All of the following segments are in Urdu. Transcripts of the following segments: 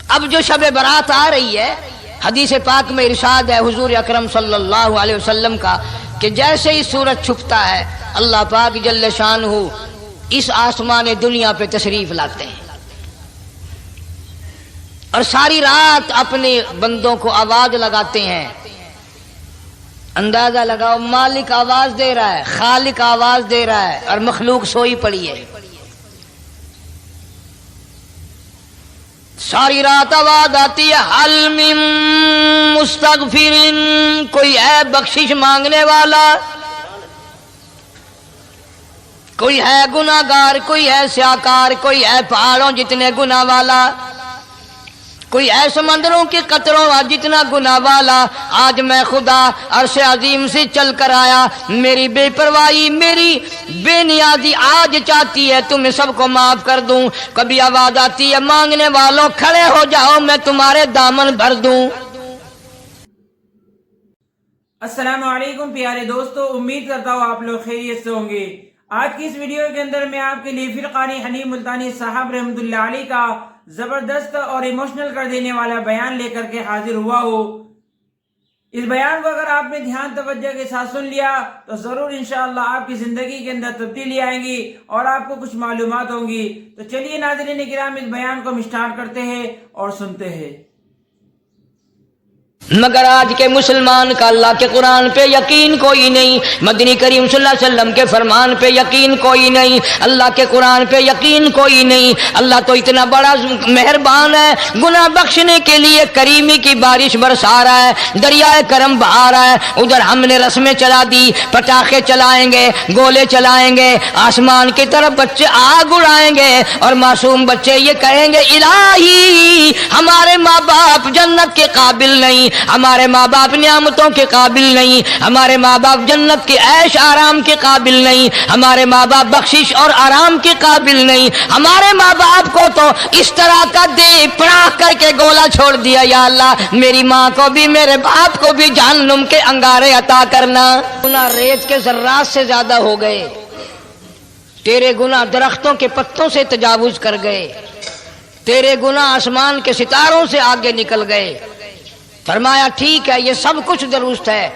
اب جو شب برات آ رہی ہے، حدیث پاک میں ارشاد ہے حضور اکرم صلی اللہ علیہ وسلم کا کہ جیسے ہی سورج چھپتا ہے اللہ پاک جل شانہ اس آسمان دنیا پہ تشریف لاتے ہیں اور ساری رات اپنے بندوں کو آواز لگاتے ہیں۔ اندازہ لگاؤ، مالک آواز دے رہا ہے، خالق آواز دے رہا ہے اور مخلوق سوئی پڑی ہے۔ ساری رات آواز آتی ہے، حل من مستغفر، کوئی ہے بخشش مانگنے والا، کوئی ہے گناہ گار، کوئی ہے سیاکار، کوئی ہے پہاڑوں جتنے گناہ والا، کوئی ہے سمندروں کے قطروں جتنا گناہ والا۔ آج میں خدا عرش عظیم سے چل کر آیا، میری بے پرواہی، میری بے نیازی آج چاہتی ہے تمہیں سب کو معاف کر دوں۔ کبھی آواز آتی ہے، مانگنے والوں کھڑے ہو جاؤ میں تمہارے دامن بھر دوں۔ السلام علیکم پیارے دوستو، امید کرتا ہوں آپ لوگ خیریت سے ہوں گے۔ آج کی اس ویڈیو کے اندر میں آپ کے لیے فرقانی حنیم ملتانی صاحب رحمۃ اللہ علیہ کا زبردست اور ایموشنل کر دینے والا بیان لے کر کے حاضر ہوا ہوں۔ اس بیان کو اگر آپ نے دھیان توجہ کے ساتھ سن لیا تو ضرور انشاءاللہ آپ کی زندگی کے اندر تبدیلی آئیں گی اور آپ کو کچھ معلومات ہوں گی۔ تو چلیے ناظرین کرام، اس بیان کو ہم اسٹارٹ کرتے ہیں اور سنتے ہیں۔ مگر آج کے مسلمان کا اللہ کے قرآن پہ یقین کوئی نہیں، مدنی کریم صلی اللہ علیہ وسلم کے فرمان پہ یقین کوئی نہیں، اللہ کے قرآن پہ یقین کوئی نہیں۔ اللہ تو اتنا بڑا مہربان ہے، گناہ بخشنے کے لیے کریمی کی بارش برسا رہا ہے، دریائے کرم بہا رہا ہے۔ ادھر ہم نے رسمیں چلا دی، پٹاخے چلائیں گے، گولے چلائیں گے، آسمان کی طرف بچے آگ اڑائیں گے اور معصوم بچے یہ کہیں گے الہی ہمارے ماں باپ جنت کے قابل نہیں، ہمارے ماں باپ نعمتوں کے قابل نہیں، ہمارے ماں باپ جنت کے عیش آرام کے قابل نہیں، ہمارے ماں باپ بخشش اور آرام کے قابل نہیں، ہمارے ماں باپ کو تو اس طرح کا دے پڑاخ کر کے گولا چھوڑ دیا۔ یا اللہ میری ماں کو بھی میرے باپ کو بھی جہنم کے انگارے عطا کرنا۔ گناہ ریت کے ذرات سے زیادہ ہو گئے، تیرے گناہ درختوں کے پتوں سے تجاوز کر گئے، تیرے گناہ آسمان کے ستاروں سے آگے نکل گئے۔ فرمایا ٹھیک ہے یہ سب کچھ درست ہے،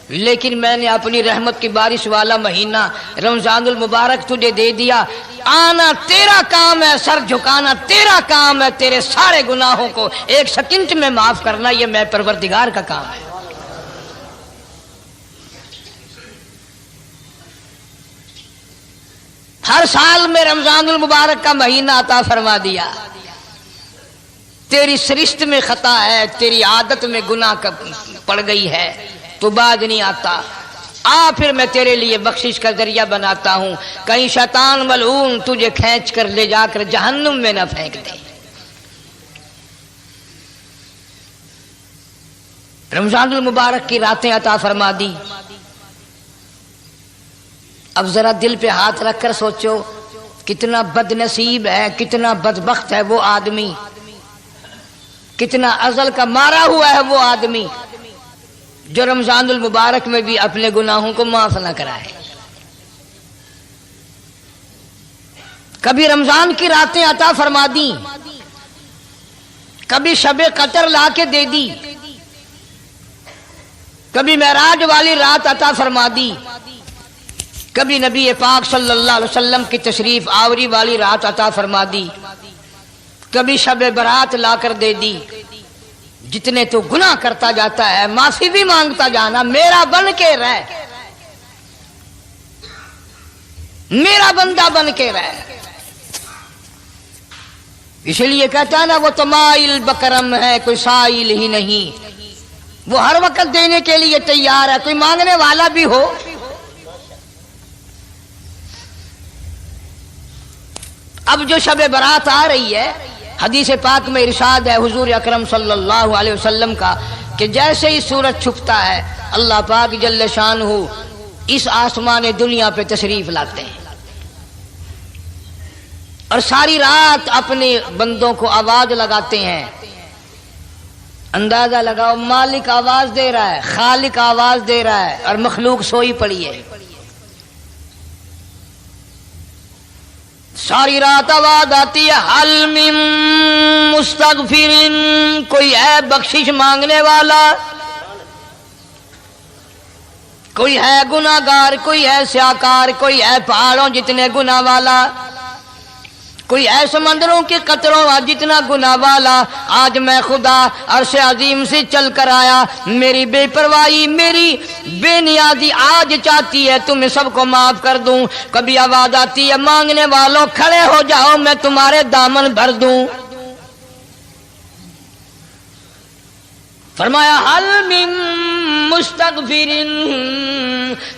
لیکن میں نے اپنی رحمت کی بارش والا مہینہ رمضان المبارک تجھے دے دیا، آنا تیرا کام ہے، سر جھکانا تیرا کام ہے، تیرے سارے گناہوں کو ایک سیکنڈ میں معاف کرنا یہ میں پروردگار کا کام ہے۔ ہر سال میں رمضان المبارک کا مہینہ عطا فرما دیا، تیری سرشت میں خطا ہے، تیری عادت میں گناہ پڑ گئی ہے، تو بعد نہیں آتا، آ پھر میں تیرے لیے بخشش کا ذریعہ بناتا ہوں، کہیں شیطان ملعون تجھے کھینچ کر لے جا کر جہنم میں نہ پھینک دے۔ رمضان المبارک کی راتیں عطا فرما دی۔ اب ذرا دل پہ ہاتھ رکھ کر سوچو کتنا بد نصیب ہے، کتنا بدبخت ہے وہ آدمی، کتنا ازل کا مارا ہوا ہے وہ آدمی جو رمضان المبارک میں بھی اپنے گناہوں کو معاف نہ کرائے۔ کبھی رمضان کی راتیں عطا فرما دی، کبھی شب قدر لا کے دے دی، کبھی معراج والی رات عطا فرما دی، کبھی نبی پاک صلی اللہ علیہ وسلم کی تشریف آوری والی رات عطا فرما دی، کبھی شب برات لا کر دے دی۔ جتنے تو گناہ کرتا جاتا ہے معافی بھی مانگتا جانا، میرا بن کے رہ، میرا بندہ بن کے رہ۔ اس لیے کہتا ہے نا وہ تو مائل بکرم ہے کوئی سائل ہی نہیں، وہ ہر وقت دینے کے لیے تیار ہے، کوئی مانگنے والا بھی ہو۔ اب جو شب برات آ رہی ہے، حدیث پاک میں ارشاد ہے حضور اکرم صلی اللہ علیہ وسلم کا کہ جیسے ہی سورج چھپتا ہے اللہ پاک جل شانہ اس آسمان دنیا پہ تشریف لاتے ہیں اور ساری رات اپنے بندوں کو آواز لگاتے ہیں۔ اندازہ لگاؤ، مالک آواز دے رہا ہے، خالق آواز دے رہا ہے اور مخلوق سوئی پڑی ہے۔ ساری رات آواز آتی ہے حل من مستغفر، کوئی ہے بخشش مانگنے والا، کوئی ہے گناہگار، کوئی ہے سیاکار، کوئی ہے پہاڑوں جتنے گناہ والا، کوئی ہے سمندروں کے قطروں جتنا گناہ والا۔ آج میں خدا عرش عظیم سے چل کر آیا، میری بے پرواہی، میری بے نیازی آج چاہتی ہے تمہیں سب کو معاف کر دوں۔ کبھی آواز آتی ہے مانگنے والوں کھڑے ہو جاؤ، میں تمہارے دامن بھر دوں۔ فرمایا حل من مستغفرین،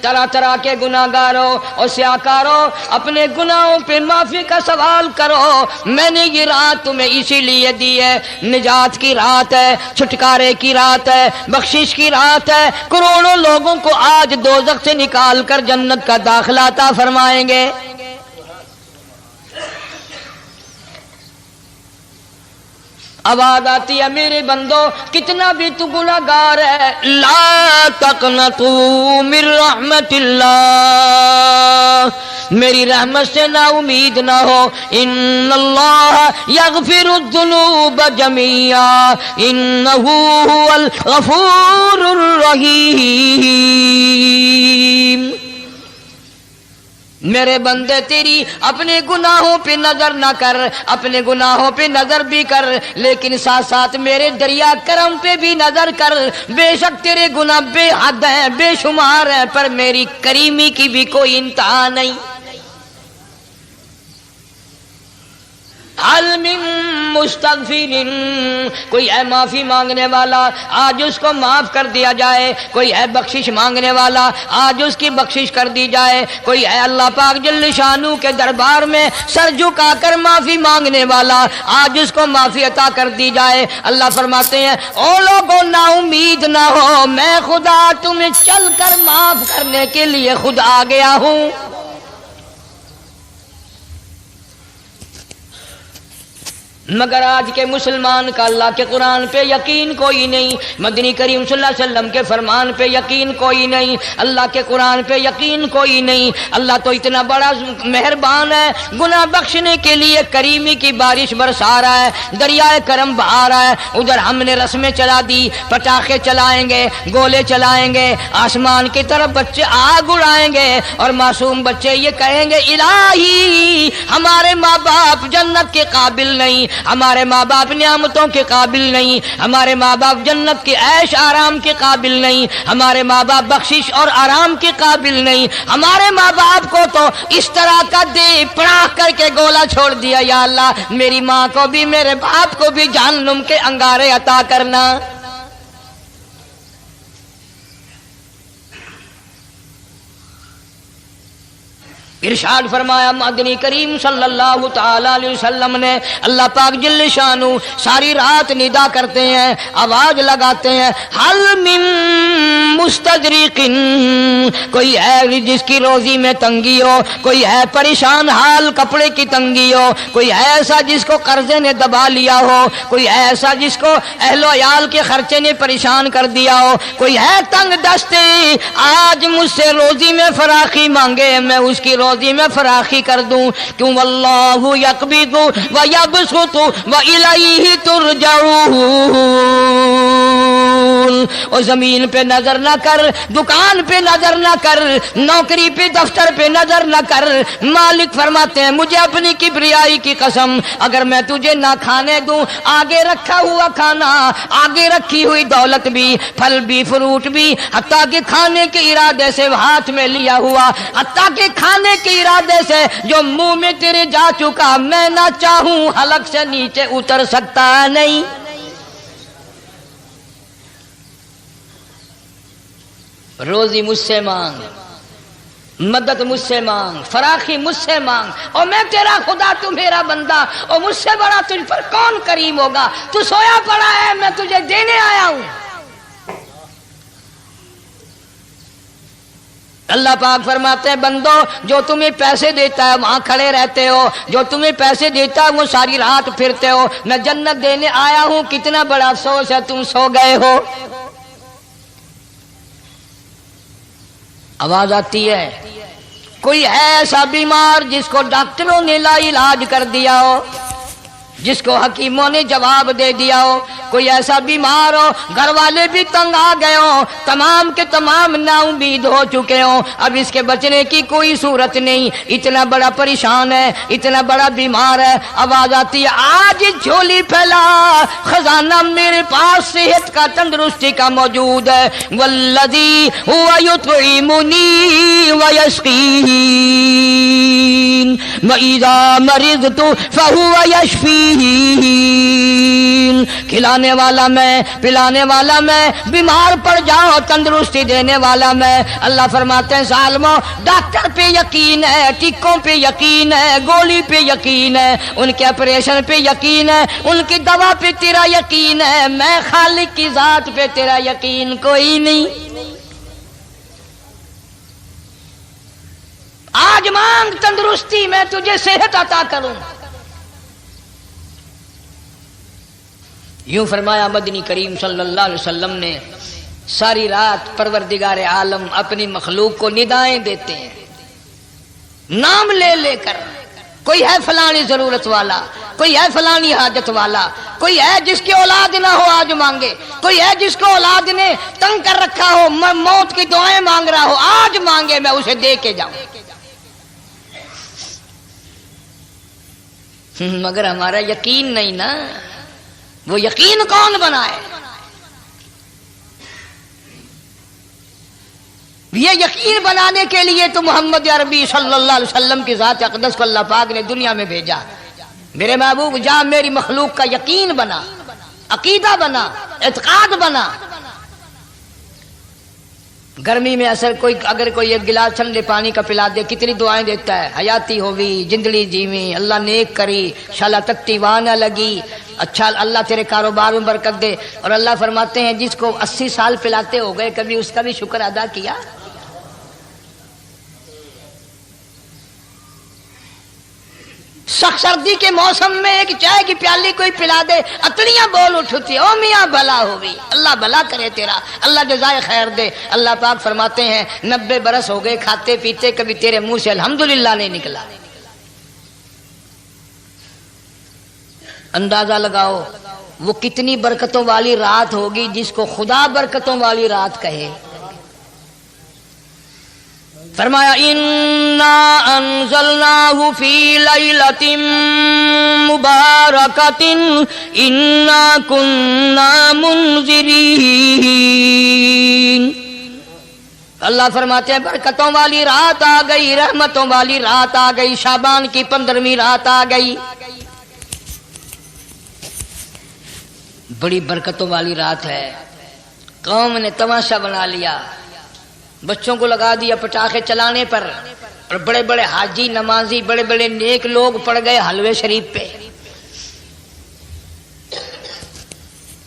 طرح طرح کے گناہگاروں اور سیاکاروں اپنے گناہوں پہ معافی کا سوال کرو، میں نے یہ رات تمہیں اسی لیے دی ہے، نجات کی رات ہے، چھٹکارے کی رات ہے، بخشش کی رات ہے۔ کروڑوں لوگوں کو آج دوزخ سے نکال کر جنت کا داخلہ عطا فرمائیں گے۔ آواز آتی ہے میرے بندو کتنا بھی تو گناہگار ہے، لا تقنطوا من رحمت اللہ، میری رحمت سے نا امید نہ ہو۔ ان اللہ یغفر الذنوب جميعا انہ هو الغفور الرحیم۔ میرے بندے تیری اپنے گناہوں پہ نظر نہ کر، اپنے گناہوں پہ نظر بھی کر، لیکن ساتھ ساتھ میرے دریا کرم پہ بھی نظر کر۔ بے شک تیرے گناہ بے حد ہیں، بے شمار ہیں، پر میری کریمی کی بھی کوئی انتہا نہیں۔ حل من مستغفرین، کوئی ہے معافی مانگنے والا آج اس کو معاف کر دیا جائے، کوئی ہے بخشش مانگنے والا آج اس کی بخشش کر دی جائے، کوئی ہے اللہ پاک جل شانو کے دربار میں سر جھکا کر معافی مانگنے والا آج اس کو معافی عطا کر دی جائے۔ اللہ فرماتے ہیں او لوگوں نا امید نہ ہو، میں خدا تمہیں چل کر معاف کرنے کے لیے خود آ گیا ہوں۔ مگر آج کے مسلمان کا اللہ کے قرآن پہ یقین کوئی نہیں، مدنی کریم صلی اللہ علیہ وسلم کے فرمان پہ یقین کوئی نہیں، اللہ کے قرآن پہ یقین کوئی نہیں۔ اللہ تو اتنا بڑا مہربان ہے، گناہ بخشنے کے لیے کریمی کی بارش برسا رہا ہے، دریائے کرم بہا رہا ہے۔ ادھر ہم نے رسمیں چلا دی، پٹاخے چلائیں گے، گولے چلائیں گے، آسمان کی طرف بچے آگ اڑائیں گے، اور معصوم بچے یہ کہیں گے الہی ہمارے ماں باپ جنت کے قابل نہیں، ہمارے ماں باپ نعمتوں کے قابل نہیں، ہمارے ماں باپ جنت کے عیش آرام کے قابل نہیں، ہمارے ماں باپ بخشش اور آرام کے قابل نہیں، ہمارے ماں باپ کو تو اس طرح کا دے پڑاخ کر کے گولا چھوڑ دیا۔ یا اللہ میری ماں کو بھی میرے باپ کو بھی جہنم کے انگارے عطا کرنا۔ ارشاد فرمایا مدنی کریم صلی اللہ تعالی علیہ وسلم نے، اللہ پاک جل شانو ساری رات ندا کرتے ہیں، آواز لگاتے ہیں حل من مستدرک، کوئی ہے جس کی روزی میں تنگی ہو، کوئی ہے پریشان حال کپڑے کی تنگی ہو، کوئی ہے ایسا جس کو قرضے نے دبا لیا ہو، کوئی ہے ایسا جس کو اہل و عیال کے خرچے نے پریشان کر دیا ہو، کوئی ہے تنگ دستے آج مجھ سے روزی میں فراخی مانگے، میں اس کی روزی میں فراخی کر دوں۔ کیوں واللہ یقبض ویبسط والیہ ترجعون۔ اور زمین پہ نظر نہ کر، دکان پہ نظر نہ کر، نوکری پہ دفتر پہ نظر نہ کر۔ مالک فرماتے ہیں مجھے اپنی کبریائی کی قسم اگر میں تجھے نہ کھانے دوں، آگے رکھا ہوا کھانا، آگے رکھی ہوئی دولت بھی، پھل بھی، فروٹ بھی، حتیٰ کہ کھانے کے ارادے سے ہاتھ میں لیا ہوا، حتیٰ کہ کھانے کے ارادے سے جو منہ میں تیرے جا چکا، میں نہ چاہوں حلق سے نیچے اتر سکتا نہیں۔ روزی مجھ سے مانگ، مدد مجھ سے مانگ، فراخی مجھ سے مانگ، اور میں تیرا خدا تو میرا بندہ، اور مجھ سے بڑا تجھ پر کون کریم ہوگا؟ تو سویا پڑا ہے، میں تجھے دینے آیا ہوں۔ اللہ پاک فرماتے ہیں بندو جو تمہیں پیسے دیتا ہے وہاں کھڑے رہتے ہو، جو تمہیں پیسے دیتا ہے وہ ساری رات پھرتے ہو، میں جنت دینے آیا ہوں، کتنا بڑا افسوس ہے تم سو گئے ہو۔ آواز آتی ہے کوئی ہے ایسا بیمار جس کو ڈاکٹروں نے لا علاج کر دیا ہو، جس کو حکیموں نے جواب دے دیا ہو؟ کوئی ایسا بیمار ہو، گھر والے بھی تنگ آ گئے ہوں، تمام کے تمام نا امید ہو چکے ہوں، اب اس کے بچنے کی کوئی صورت نہیں، اتنا بڑا پریشان ہے، اتنا بڑا بیمار ہے، آواز آتی ہے آج جھولی پھیلا، خزانہ میرے پاس صحت کا، تندرستی کا موجود ہے، والذی هو یطعمنی ویسقین وَإِذَا مَرِضْتُ فَهُوَ يَشْفِينِ، کھلانے والا میں، پلانے والا میں، بیمار پڑ جاؤ تندرستی دینے والا میں۔ اللہ فرماتے ہیں ظالموں، ڈاکٹر پہ یقین ہے، ٹیکوں پہ یقین ہے، گولی پہ یقین ہے، ان کے آپریشن پہ یقین ہے، ان کی دوا پہ تیرا یقین ہے، میں خالق کی ذات پہ تیرا یقین کوئی نہیں۔ آج مانگ تندرستی، میں تجھے صحت عطا کروں۔ یوں فرمایا مدنی کریم صلی اللہ علیہ وسلم نے۔ ساری رات پروردگار عالم اپنی مخلوق کو ندائیں دیتے ہیں، نام لے لے کر، کوئی ہے فلانی ضرورت والا، کوئی ہے فلانی حاجت والا، کوئی ہے جس کی اولاد نہ ہو آج مانگے، کوئی ہے جس کو اولاد نے تنگ کر رکھا ہو، موت کی دعائیں مانگ رہا ہو، آج مانگے میں اسے دے کے جاؤں۔ مگر ہمارا یقین نہیں نا، وہ یقین کون بنائے؟ یہ یقین بنانے کے لیے تو محمد عربی صلی اللہ علیہ وسلم کی ذات اقدس کو اللہ پاک نے دنیا میں بھیجا۔ میرے محبوب جا میری مخلوق کا یقین بنا، عقیدہ بنا، اعتقاد بنا۔ گرمی میں اگر کوئی ایک گلاس ٹھنڈے پانی کا پلا دے، کتنی دعائیں دیتا ہے، حیاتی ہوئی، جندلی جیویں، اللہ نیک کری، شالا تکتی وانا لگی، اچھا اللہ تیرے کاروبار میں برکت دے۔ اور اللہ فرماتے ہیں جس کو 80 سال پلاتے ہو گئے، کبھی اس کا بھی شکر ادا کیا؟ سخت سردی کے موسم میں ایک چائے کی پیالی کوئی پلا دے، اتڑیاں بول اٹھتی، او میاں بھلا ہوئی، اللہ بھلا کرے تیرا، اللہ جزائے خیر دے۔ اللہ پاک فرماتے ہیں 90 برس ہو گئے کھاتے پیتے، کبھی تیرے منہ سے الحمدللہ نہیں نکلا۔ اندازہ لگاؤ وہ کتنی برکتوں والی رات ہوگی جس کو خدا برکتوں والی رات کہے۔ فرمایا انا انزلناہ فی لیلۃ مبارکۃ انا کننا منذرین۔ اللہ فرماتے ہیں برکتوں والی رات آ گئی، رحمتوں والی رات آ گئی، شعبان کی 15ویں رات آ گئی، بڑی برکتوں والی رات ہے۔ قوم نے تماشا بنا لیا، بچوں کو لگا دیا پٹاخے چلانے پر، اور بڑے بڑے حاجی نمازی بڑے بڑے نیک لوگ پڑ گئے حلوے شریف پہ۔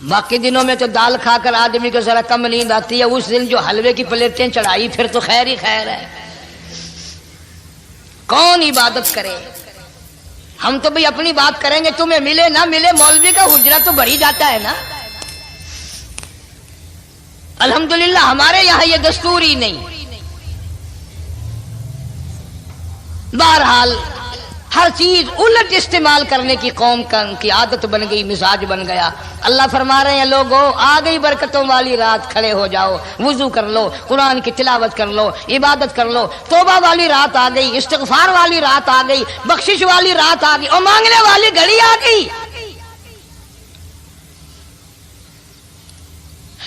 باقی دنوں میں تو دال کھا کر آدمی کو ذرا کم نیند آتی ہے، اس دن جو حلوے کی پلیٹیں چڑھائی پھر تو خیر ہی خیر ہے۔ کون عبادت کرے؟ ہم تو بھئی اپنی بات کریں گے، تمہیں ملے نہ ملے، مولوی کا حجرہ تو بھر ہی جاتا ہے نا۔ الحمدللہ ہمارے یہاں یہ دستور ہی نہیں۔ بہرحال ہر چیز الٹ استعمال کرنے کی قوم کی عادت بن گئی، مزاج بن گیا۔ اللہ فرما رہے ہیں لوگو آ گئی برکتوں والی رات، کھڑے ہو جاؤ، وضو کر لو، قرآن کی تلاوت کر لو، عبادت کر لو، توبہ والی رات آ گئی، استغفار والی رات آ گئی، بخشش والی رات آ گئی، اور مانگنے والی گھڑی آ گئی۔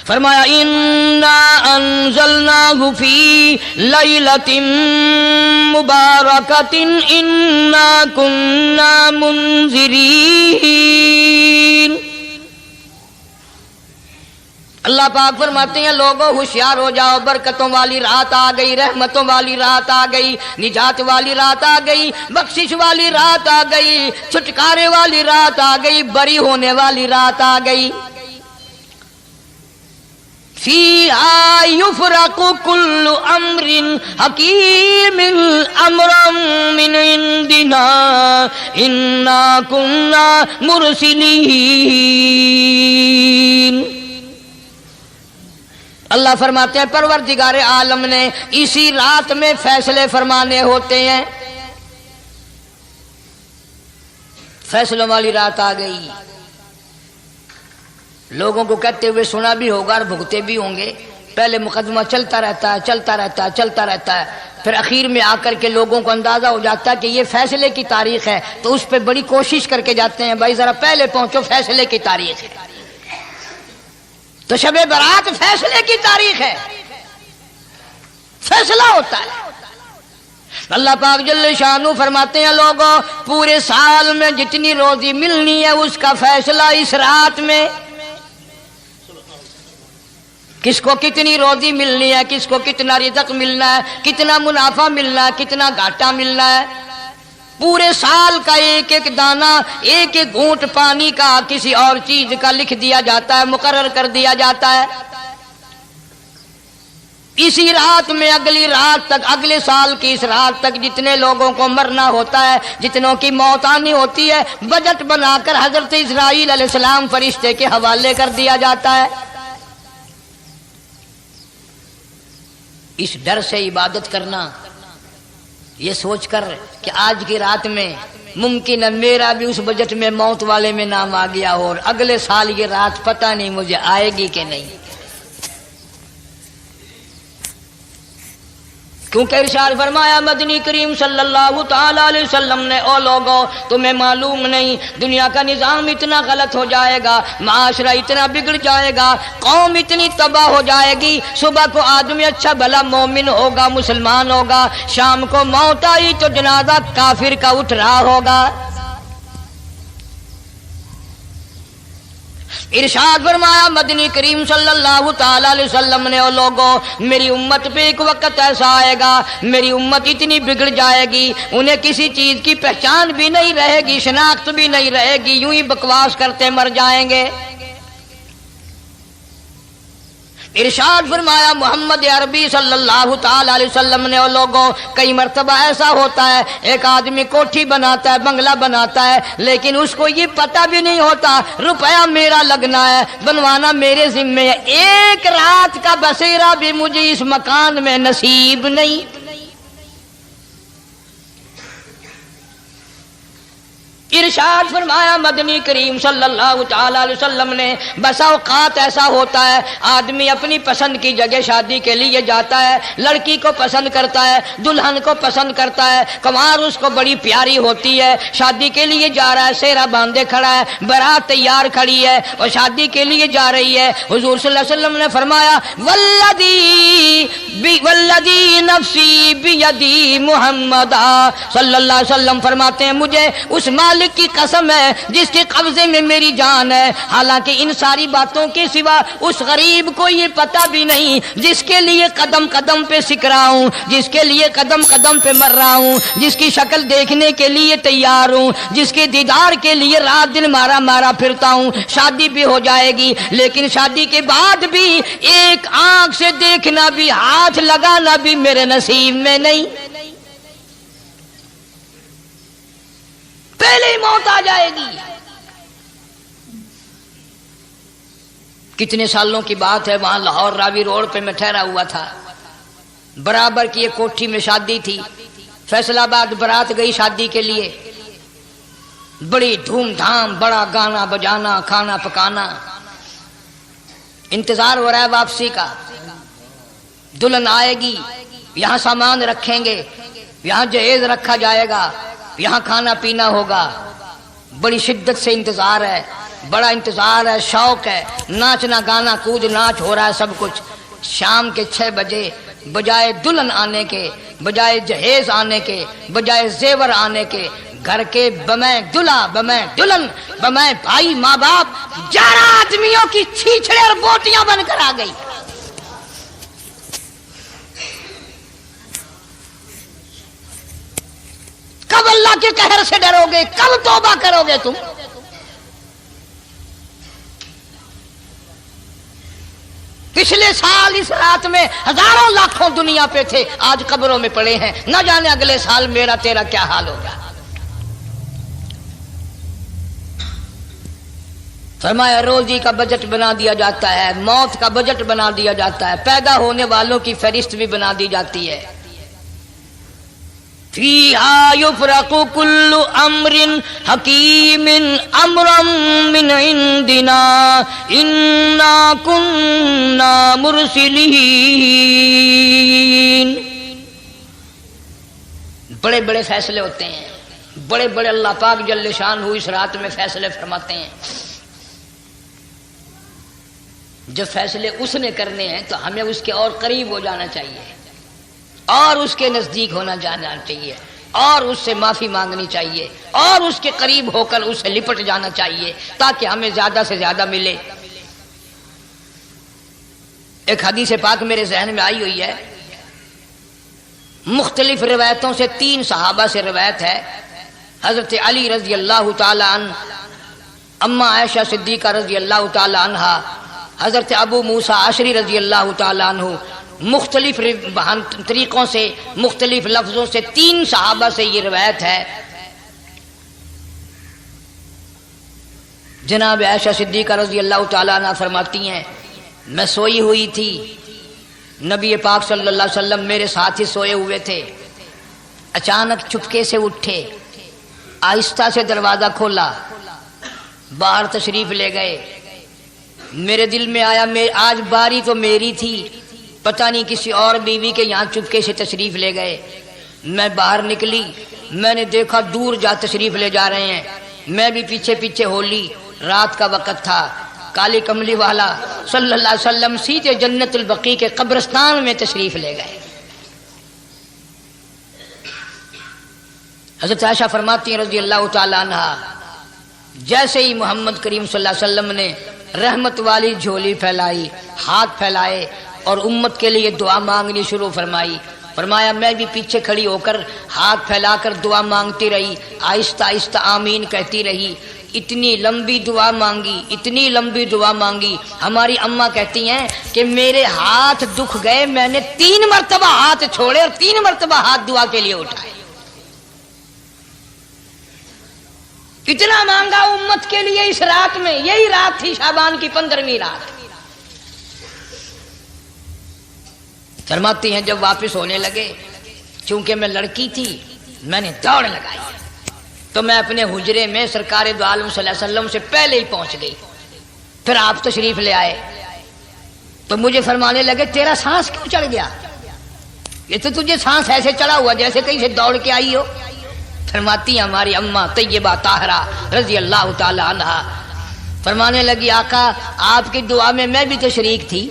فرمایا انا انزلناہ فی لیلۃ مبارکۃ انا کننا منذرین۔ اللہ پاک فرماتے ہیں لوگوں ہوشیار ہو جاؤ، برکتوں والی رات آ گئی، رحمتوں والی رات آ گئی، نجات والی رات آ گئی، بخشش والی رات آ گئی، چھٹکارے والی رات آ گئی، بری ہونے والی رات آ گئی۔ فیہا یفرق کل امر حکیم امرا من عندنا انا کننا مرسلین۔ اللہ اللہ فرماتے ہیں پروردگار عالم نے اسی رات میں فیصلے فرمانے ہوتے ہیں. فیصلوں والی رات آ گئی. لوگوں کو کہتے ہوئے سنا بھی ہوگا اور بھگتے بھی ہوں گے. پہلے مقدمہ چلتا رہتا ہے چلتا رہتا ہے چلتا رہتا ہے، پھر اخیر میں آ کر کے لوگوں کو اندازہ ہو جاتا ہے کہ یہ فیصلے کی تاریخ ہے، تو اس پہ بڑی کوشش کر کے جاتے ہیں بھائی ذرا پہلے پہنچو، فیصلے کی تاریخ ہے. تو شب برات فیصلے کی تاریخ ہے، فیصلہ ہوتا ہے. اللہ پاک جل شانو فرماتے ہیں لوگوں پورے سال میں جتنی روزی ملنی ہے اس کا فیصلہ اس رات میں. کس کو کتنی روزی ملنی ہے، کس کو کتنا رزق ملنا ہے، کتنا منافع ملنا ہے، کتنا گھاٹا ملنا ہے. پورے سال کا ایک ایک دانہ، ایک ایک گھونٹ پانی کا کسی اور چیز کا لکھ دیا جاتا ہے، مقرر کر دیا جاتا ہے. اسی رات میں اگلی رات تک، اگلے سال کی اس رات تک جتنے لوگوں کو مرنا ہوتا ہے، جتنوں کی موت آنی ہوتی ہے، بجٹ بنا کر حضرت اسرائیل علیہ السلام فرشتے کے حوالے کر دیا جاتا ہے. اس ڈر سے عبادت کرنا، یہ سوچ کر کہ آج کی رات میں ممکن ہے میرا بھی اس بجٹ میں موت والے میں نام آ گیا ہو، اور اگلے سال یہ رات پتہ نہیں مجھے آئے گی کہ نہیں. کیونکہ ارشاد فرمایا مدنی کریم صلی اللہ تعالی علیہ وسلم نے او لوگوں تمہیں معلوم نہیں دنیا کا نظام اتنا غلط ہو جائے گا، معاشرہ اتنا بگڑ جائے گا، قوم اتنی تباہ ہو جائے گی. صبح کو آدمی اچھا بھلا مومن ہوگا، مسلمان ہوگا، شام کو موت آئی تو جنازہ کافر کا اٹھ رہا ہوگا. ارشاد فرمایا مدنی کریم صلی اللہ تعالی علیہ وسلم نے او لوگوں میری امت پہ ایک وقت ایسا آئے گا، میری امت اتنی بگڑ جائے گی انہیں کسی چیز کی پہچان بھی نہیں رہے گی، شناخت بھی نہیں رہے گی، یوں ہی بکواس کرتے مر جائیں گے. ارشاد فرمایا محمد عربی صلی اللہ تعالی علیہ وسلم نے اور لوگوں کئی مرتبہ ایسا ہوتا ہے ایک آدمی کوٹھی بناتا ہے، بنگلہ بناتا ہے، لیکن اس کو یہ پتہ بھی نہیں ہوتا روپیہ میرا لگنا ہے، بنوانا میرے ذمے ہے، ایک رات کا بسیرا بھی مجھے اس مکان میں نصیب نہیں. ارشاد فرمایا مدنی کریم صلی اللہ تعالی علیہ وسلم نے بسا اوقات ایسا ہوتا ہے آدمی اپنی پسند کی جگہ شادی کے لیے جاتا ہے، لڑکی کو پسند کرتا ہے، دلہن کو پسند کرتا ہے، کمار اس کو بڑی پیاری ہوتی ہے، شادی کے لیے جا رہا ہے، سہرا باندھے کھڑا ہے، بارات تیار کھڑی ہے اور شادی کے لیے جا رہی ہے. حضور صلی اللہ علیہ وسلم نے فرمایا والذی نفسی بیدی محمد صلی اللہ علیہ وسلم فرماتے ہیں مجھے اس مالک کی قسم ہے جس کے قبضے میں میری جان ہے. حالانکہ ان ساری باتوں کے سوا اس غریب کو یہ پتہ بھی نہیں جس کے لیے قدم قدم پہ سکھ رہا ہوں، جس کے لیے قدم قدم پہ مر رہا ہوں، جس کی شکل دیکھنے کے لیے تیار ہوں، جس کے دیدار کے لیے رات دن مارا مارا پھرتا ہوں. شادی بھی ہو جائے گی لیکن شادی کے بعد بھی ایک آنکھ سے دیکھنا بھی، ہاتھ لگانا بھی میرے نصیب میں نہیں. پہلے ہی موت آ جائے گی. کتنے سالوں کی بات ہے، وہاں لاہور راوی روڈ پہ میں ٹھہرا ہوا تھا، برابر کی ایک کوٹھی میں شادی تھی. فیصل آباد برات گئی شادی کے لیے، بڑی دھوم دھام، بڑا گانا بجانا، کھانا پکانا، انتظار ہو رہا ہے واپسی کا. دلہن آئے گی، یہاں سامان رکھیں گے، یہاں جہیز رکھا جائے گا، یہاں کھانا پینا ہوگا. بڑی شدت سے انتظار ہے، بڑا انتظار ہے، شوق ہے، ناچنا گانا کود ناچ ہو رہا ہے سب کچھ. شام کے 6 بجے بجائے دلہن آنے کے، بجائے جہیز آنے کے، بجائے زیور آنے کے، گھر کے بمیں دلہا، بمیں دلہن، بمیں بھائی ماں باپ 11 آدمیوں کی چھیچڑے اور بوٹیاں بن کر آ گئی. کب اللہ کے قہر سے ڈرو گے؟ کب توبہ کرو گے تم؟ پچھلے سال اس رات میں ہزاروں لاکھوں دنیا پہ تھے، آج قبروں میں پڑے ہیں. نہ جانے اگلے سال میرا تیرا کیا حال ہوگا. فرمایا روزی کا بجٹ بنا دیا جاتا ہے، موت کا بجٹ بنا دیا جاتا ہے، پیدا ہونے والوں کی فہرست بھی بنا دی جاتی ہے۔ فیہا یفرق کل امر حکیم امرا من عندنا انا کننا مرسلین۔ بڑے بڑے فیصلے ہوتے ہیں، بڑے بڑے اللہ پاک جل شان اس رات میں فیصلے فرماتے ہیں۔ جب فیصلے اس نے کرنے ہیں تو ہمیں اس کے اور قریب ہو جانا چاہیے، اور اس کے نزدیک ہونا جانا چاہیے، اور اس سے معافی مانگنی چاہیے، اور اس کے قریب ہو کر اس سے لپٹ جانا چاہیے تاکہ ہمیں زیادہ سے زیادہ ملے۔ ایک حدیث پاک میرے ذہن میں آئی ہوئی ہے، مختلف روایتوں سے 3 صحابہ سے روایت ہے۔ حضرت علی رضی اللہ تعالی عنہ، اما عائشہ صدیقہ رضی اللہ تعالی عنہا، حضرت ابو موسیٰ اشعری رضی اللہ تعالی عنہ، مختلف طریقوں سے مختلف لفظوں سے 3 صحابہ سے یہ روایت ہے۔ جناب عائشہ صدیقہ رضی اللہ تعالی عنہ فرماتی ہیں میں سوئی ہوئی تھی، نبی پاک صلی اللہ علیہ وسلم میرے ساتھ ہی سوئے ہوئے تھے، اچانک چپکے سے اٹھے، آہستہ سے دروازہ کھولا، باہر تشریف لے گئے۔ میرے دل میں آیا آج باری تو میری تھی، پتہ نہیں کسی اور بیوی کے یہاں چپکے سے تشریف لے گئے۔ میں باہر نکلی، میں نے دیکھا دور جا تشریف لے جا رہے ہیں، میں بھی پیچھے پیچھے ہو لی۔ رات کا وقت تھا، کالی کملی والا صلی اللہ علیہ وسلم سیدھے جنت البقیع کے قبرستان میں تشریف لے گئے۔ حضرت عائشہ فرماتی ہیں رضی اللہ تعالی عنہا، جیسے ہی محمد کریم صلی اللہ علیہ وسلم نے رحمت والی جھولی پھیلائی، ہاتھ پھیلائے اور امت کے لیے دعا مانگنی شروع فرمائی، فرمایا میں بھی پیچھے کھڑی ہو کر ہاتھ پھیلا کر دعا مانگتی رہی، آہستہ آہستہ آمین کہتی رہی۔ اتنی لمبی دعا مانگی، اتنی لمبی دعا مانگی، ہماری اماں کہتی ہیں کہ میرے ہاتھ دکھ گئے، میں نے 3 مرتبہ ہاتھ چھوڑے اور 3 مرتبہ ہاتھ دعا کے لیے اٹھائے۔ اتنا مانگا امت کے لیے اس رات میں، یہی رات تھی شعبان کی 15ویں رات۔ فرماتی ہیں جب واپس ہونے لگے، چونکہ میں لڑکی تھی میں نے دوڑ لگائی تو میں اپنے حجرے میں سرکار دو عالم صلی اللہ علیہ وسلم سے پہلے ہی پہنچ گئی۔ پھر آپ تشریف لے آئے تو مجھے فرمانے لگے تیرا سانس کیوں چڑھ گیا؟ یہ تو تجھے سانس ایسے چڑھا ہوا جیسے کہیں سے دوڑ کے آئی ہو۔ فرماتی ہیں ہماری اماں طیبہ طاہرہ رضی اللہ تعالی عنہا، فرمانے لگی آقا آپ کی دعا میں بھی تو شریک تھی،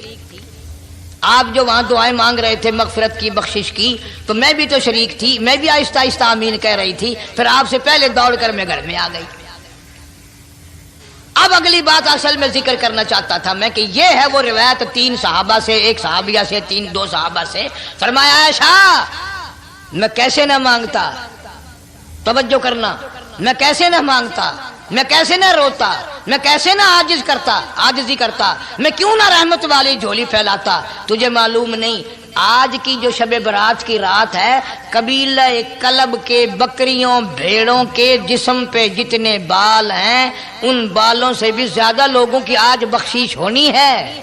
آپ جو وہاں دعائیں مانگ رہے تھے مغفرت کی بخشش کی تو میں بھی تو شریک تھی، میں بھی آہستہ آہستہ آمین کہہ رہی تھی، پھر آپ سے پہلے دوڑ کر میں گھر میں آ گئی۔ اب اگلی بات اصل میں ذکر کرنا چاہتا تھا میں کہ یہ ہے وہ روایت 3 صحابہ سے، 1 صحابیہ سے، 2 صحابہ سے۔ فرمایا عائشہ میں کیسے نہ مانگتا، توجہ کرنا، میں کیسے نہ مانگتا، میں کیسے نہ روتا، میں کیسے نہ عاجزی کرتا، میں کیوں نہ رحمت والی جھولی پھیلاتا۔ تجھے معلوم نہیں آج کی جو شب برات کی رات ہے، قبیلہ کلب کے بکریوں بھیڑوں کے جسم پہ جتنے بال ہیں ان بالوں سے بھی زیادہ لوگوں کی آج بخشش ہونی ہے۔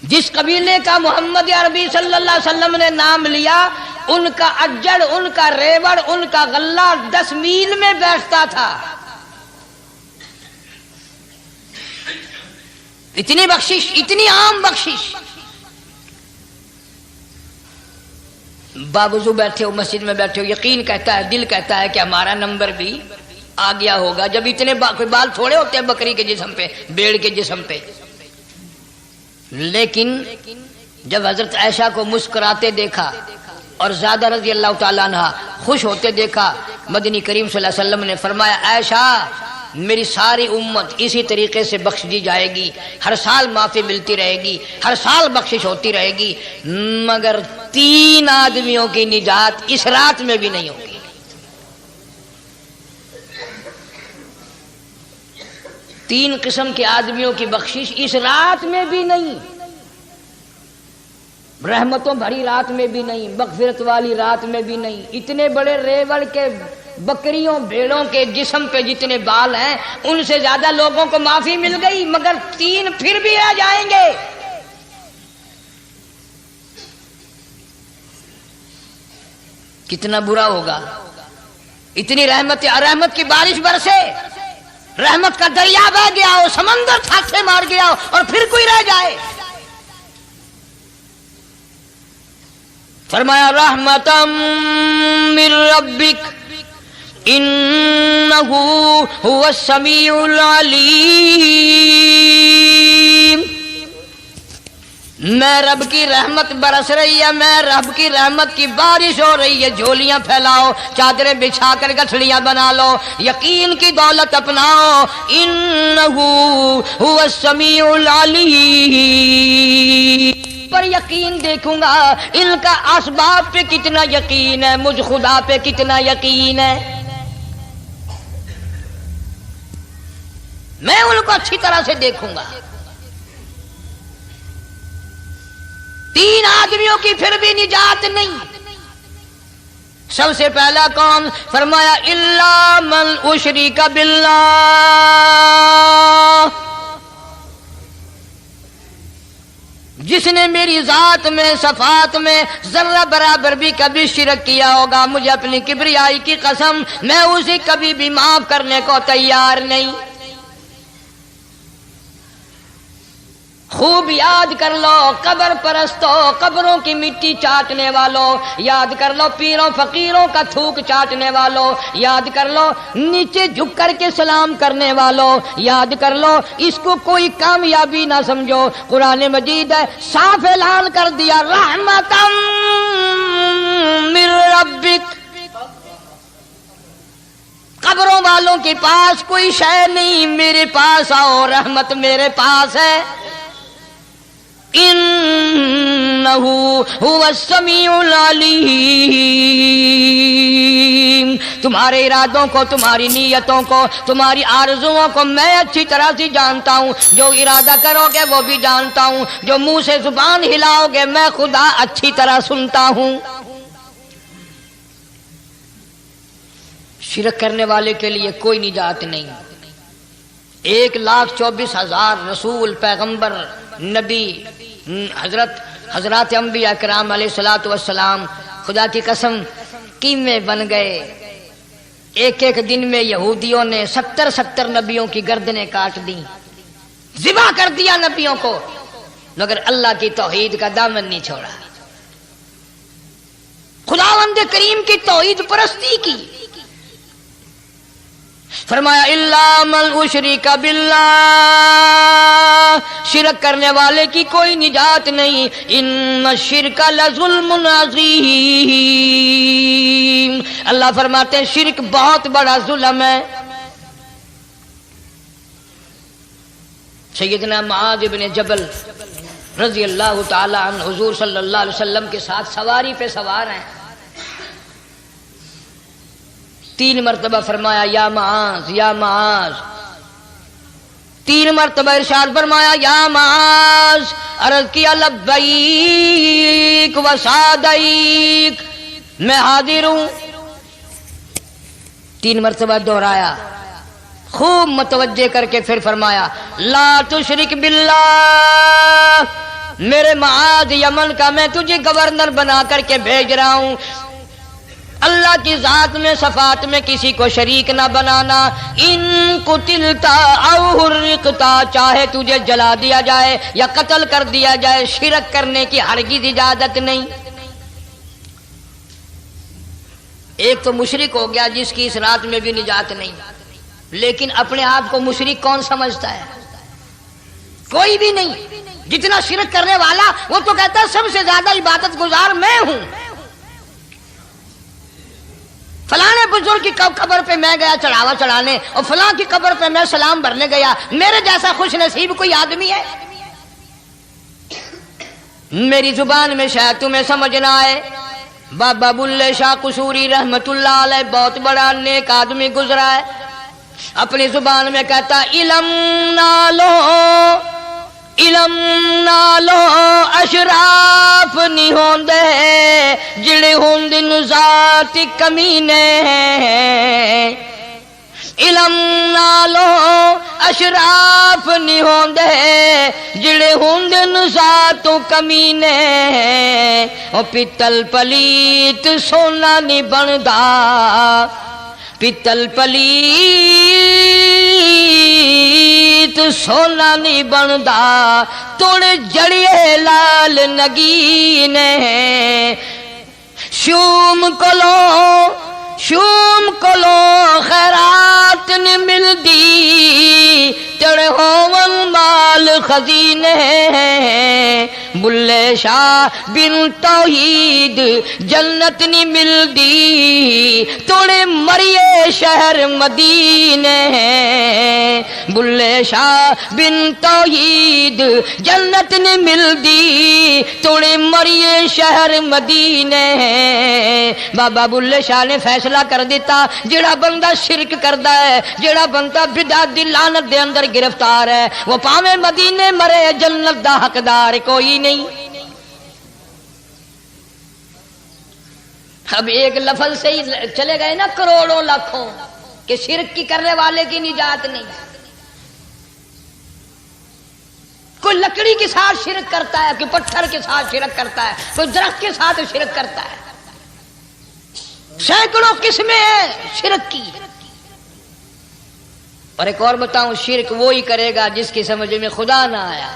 جس قبیلے کا محمد عربی صلی اللہ علیہ وسلم نے نام لیا، ان کا اجڑ، ان کا ریوڑ، ان کا غلہ 10 میل میں بیٹھتا تھا۔ اتنی بخشش، اتنی عام بخشش۔ باوضو بیٹھے ہو، مسجد میں بیٹھے ہو، یقین کہتا ہے، دل کہتا ہے کہ ہمارا نمبر بھی آ گیا ہوگا، جب اتنے بال تھوڑے ہوتے ہیں بکری کے جسم پہ، بھیڑ کے جسم پہ۔ لیکن جب حضرت عائشہ کو مسکراتے دیکھا اور زیادہ رضی اللہ تعالیٰ عنہ خوش ہوتے دیکھا، مدنی کریم صلی اللہ علیہ وسلم نے فرمایا عائشہ میری ساری امت اسی طریقے سے بخش دی جائے گی، ہر سال معافی ملتی رہے گی، ہر سال بخشش ہوتی رہے گی، مگر 3 آدمیوں کی نجات اس رات میں بھی نہیں ہوگی۔ 3 قسم کے آدمیوں کی بخشش اس رات میں بھی نہیں، رحمتوں بھری رات میں بھی نہیں، مغفرت والی رات میں بھی نہیں۔ اتنے بڑے ریوڑ کے بکریوں بھیڑوں کے جسم پہ جتنے بال ہیں ان سے زیادہ لوگوں کو معافی مل گئی، مگر 3 پھر بھی رہ جائیں گے۔ کتنا برا ہوگا، اتنی رحمت کی بارش برسے، رحمت کا دریا بہ گیا ہو، سمندر تھاکے مار گیا ہو اور پھر کوئی رہ جائے۔ فرمایا رحمتم من ربک انہ هو السمیع العلیم۔ میں رب کی رحمت برس رہی ہے، میں رب کی رحمت کی بارش ہو رہی ہے، جھولیاں پھیلاؤ، چادریں بچھا کر گٹھڑیاں بنا لو، یقین کی دولت اپناؤ۔ انہ هو السمیع العلیم، پر یقین دیکھوں گا ان کا اسباب پہ کتنا یقین ہے، مجھ خدا پہ کتنا یقین ہے۔ میں ان کو اچھی طرح سے دیکھوں گا۔ 3 آدمیوں کی پھر بھی نجات نہیں۔ سب سے پہلا کون؟ فرمایا الا من اشرک باللہ، جس نے میری ذات میں صفات میں ذرہ برابر بھی کبھی شرک کیا ہوگا، مجھے اپنی کبریائی کی قسم میں اسے کبھی بھی معاف کرنے کو تیار نہیں۔ خوب یاد کر لو قبر پرستوں، قبروں کی مٹی چاٹنے والوں، یاد کر لو پیروں فقیروں کا تھوک چاٹنے والوں، یاد کر لو نیچے جھک کر کے سلام کرنے والوں، یاد کر لو اس کو کوئی کامیابی نہ سمجھو۔ قرآن مجید ہے صاف اعلان کر دیا رحمتم من ربک، قبروں والوں کے پاس کوئی شے نہیں، میرے پاس آؤ، رحمت میرے پاس ہے۔ انہ هو السمیع العلیم، تمہارے ارادوں کو، تمہاری نیتوں کو، تمہاری آرزوؤں کو میں اچھی طرح سے جانتا ہوں۔ جو ارادہ کرو گے وہ بھی جانتا ہوں، جو منہ سے زبان ہلاؤ گے میں خدا اچھی طرح سنتا ہوں۔ شرک کرنے والے کے لیے کوئی نجات نہیں۔ 1,24,000 رسول، پیغمبر، نبی، حضرات انبیاء کرام علیہ الصلوۃ والسلام خدا کی قسم قیمے بن گئے۔ ایک دن میں یہودیوں نے 70 نبیوں کی گردنیں کاٹ دیں، ذبح کر دیا نبیوں کو، مگر اللہ کی توحید کا دامن نہیں چھوڑا، خداوند کریم کی توحید پرستی کی۔ فرمایا الا من اشرک باللہ، شرک کرنے والے کی کوئی نجات نہیں۔ ان الشرک لظلم عظیم، اللہ فرماتے ہیں شرک بہت بڑا ظلم ہے۔ سیدنا معاذ بن جبل رضی اللہ تعالی عنہ حضور صلی اللہ علیہ وسلم کے ساتھ سواری پہ سوار ہیں، 3 مرتبہ فرمایا یا معاذ یا معاذ، 3 مرتبہ ارشاد فرمایا یا معاذ، عرض کیا لبیک و سعدیک، میں حاضر ہوں، 3 مرتبہ دہرایا، خوب متوجہ کر کے پھر فرمایا لا تشرک باللہ، میرے معاذ یمن کا میں تجھے گورنر بنا کر کے بھیج رہا ہوں، اللہ کی ذات میں صفات میں کسی کو شریک نہ بنانا۔ ان قتلتا او حرقتا، چاہے تجھے جلا دیا جائے یا قتل کر دیا جائے، شرک کرنے کی ہرگز اجازت نہیں۔ ایک تو مشرک ہو گیا جس کی اس رات میں بھی نجات نہیں، لیکن اپنے آپ کو مشرک کون سمجھتا ہے؟ کوئی بھی نہیں۔ جتنا شرک کرنے والا وہ تو کہتا ہے سب سے زیادہ عبادت گزار میں ہوں، فلاں بزرگ کی قبر پہ میں گیا چڑھاوا چڑھانے اور فلاں کی قبر پہ میں سلام بھرنے گیا، میرے جیسا خوش نصیب کوئی آدمی ہے؟ میری زبان میں شاید تمہیں سمجھ نہ آئے، بابا بلے شاہ قصوری رحمت اللہ علیہ بہت بڑا نیک آدمی گزرا ہے، اپنی زبان میں کہتا علم نہ لو علم نالو اشراف نہیں ہوندے جڑے ہوندن ذات کمینے علم نالو اشراف نہیں ہوندے جڑے ہوندن ذات کمینے او پتل پلیت سونا نہیں بندا پتل پلیت سونا نہیں بندا توڑ جڑیے لال نگینے شوم کلو خیرات نہیں ملدی تڑے ہوون مال خزینے بلے شاہ بن توحید جنت نہیں ملدی توڑے مریے شہر مدینے بلے شاہ بن توحید جنت نہیں ملدی توڑے مریے شہر مدینے بابا بلے شاہ نے فیصلہ کر دیتا جڑا بندہ شرک کردا ہے جڑا بندہ بدعت دی لعنت دے اندر گرفتار ہے وہ پاویں مدینے مرے جنت دا حقدار کوئی نہیں۔ اب ایک لفظ سے ہی چلے گئے نا کروڑوں لاکھوں کہ شرک کی کرنے والے کی نجات نہیں۔ کوئی لکڑی کے ساتھ شرک کرتا ہے کوئی پتھر کے ساتھ شرک کرتا ہے کوئی درخت کے ساتھ شرک کرتا ہے، سینکڑوں قسمیں ہیں شرک کی۔ اور ایک اور بتاؤں، شرک وہی کرے گا جس کی سمجھ میں خدا نہ آیا،